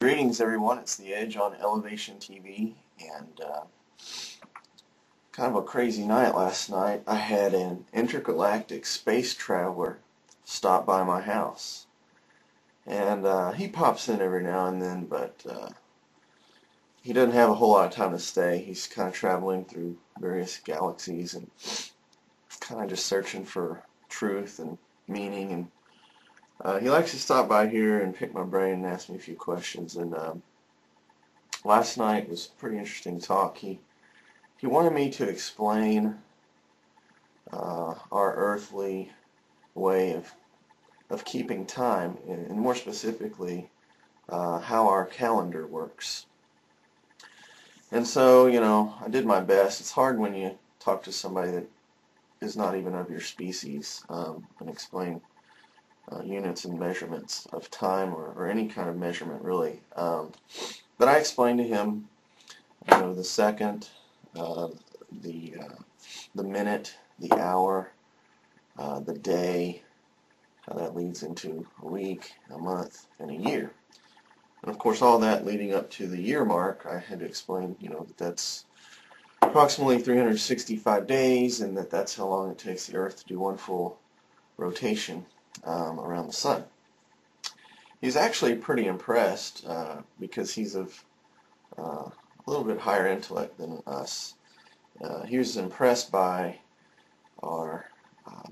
Greetings everyone, it's The Edge on Elevation TV, and kind of a crazy night last night. I had an intergalactic space traveler stop by my house, and he pops in every now and then, but he doesn't have a whole lot of time to stay. He's kind of traveling through various galaxies and kind of just searching for truth and meaning, and he likes to stop by here and pick my brain and ask me a few questions. And last night was a pretty interesting talk. He wanted me to explain our earthly way of keeping time, and more specifically how our calendar works. And so, you know, I did my best. It's hard when you talk to somebody that is not even of your species and explain units and measurements of time, or any kind of measurement really. But I explained to him, you know, the second, the minute, the hour, the day, how that leads into a week, a month, and a year. And of course, all that leading up to the year mark, I had to explain, you know, that that's approximately 365 days, and that's how long it takes the Earth to do one full rotation around the sun. He's actually pretty impressed because he's of a little bit higher intellect than us. He was impressed by our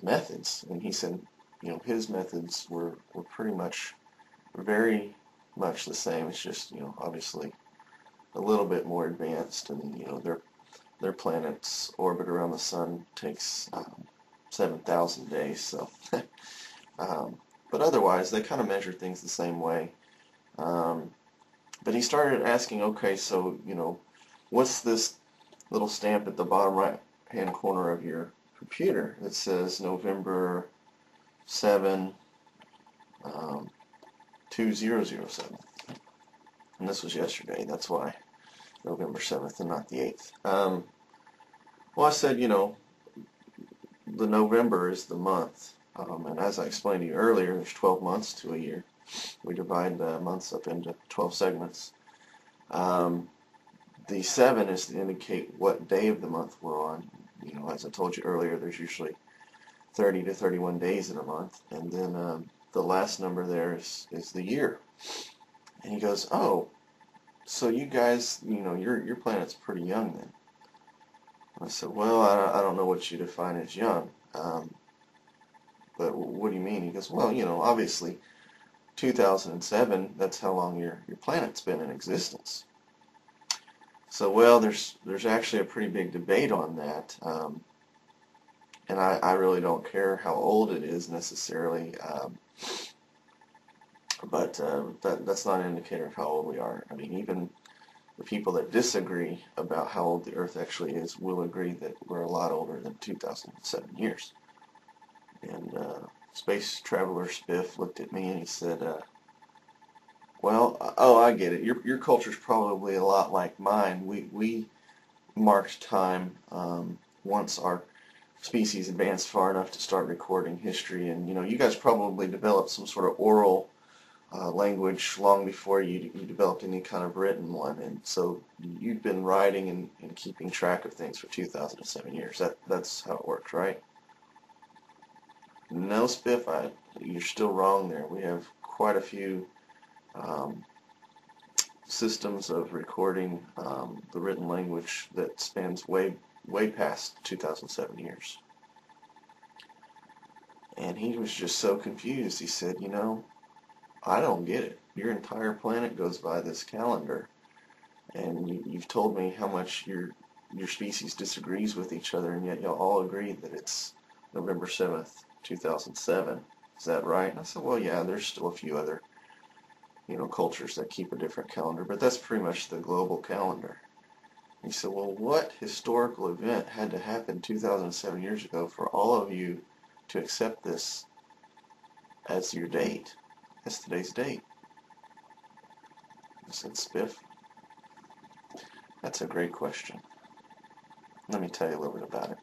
methods, and he said, you know, his methods were pretty much very much the same. It's just, you know, obviously a little bit more advanced, and you know, their planet's orbit around the sun takes 7,000 days, so but otherwise they kind of measure things the same way. But he started asking, okay, so, you know, what's this little stamp at the bottom right hand corner of your computer that says November 7, 2007? And this was yesterday, that's why November 7th and not the 8th. Well, I said, you know, the November is the month, and as I explained to you earlier, there's 12 months to a year. We divide the months up into 12 segments. The 7 is to indicate what day of the month we're on. You know, as I told you earlier, there's usually 30 to 31 days in a month, and then the last number there is the year. And he goes, oh, so you guys, you know, your planet's pretty young then. I said, well, I don't know what you define as young, but what do you mean? He goes, well, you know, obviously 2007, that's how long your planet's been in existence. So, well, there's actually a pretty big debate on that, and I really don't care how old it is necessarily, but that's not an indicator of how old we are. I mean, even the people that disagree about how old the Earth actually is will agree that we're a lot older than 2007 years. And Space Traveler Spiff looked at me and he said, well, oh, I get it. Your culture's probably a lot like mine. We marked time once our species advanced far enough to start recording history. And, you know, you guys probably developed some sort of oral language long before you developed any kind of written one, and so you've been writing and keeping track of things for 2007 years. That's how it works, right? No, Spiff, you're still wrong there. We have quite a few systems of recording the written language that spans way past 2007 years. And he was just so confused. He said, you know, I don't get it. Your entire planet goes by this calendar, and you've told me how much your species disagrees with each other, and yet y'all all agree that it's November 7th, 2007. Is that right? And I said, well, yeah, there's still a few other, you know, cultures that keep a different calendar, but that's pretty much the global calendar. And he said, well, what historical event had to happen 2007 years ago for all of you to accept this as your date? That's today's date. I said, Spiff, that's a great question. Let me tell you a little bit about it.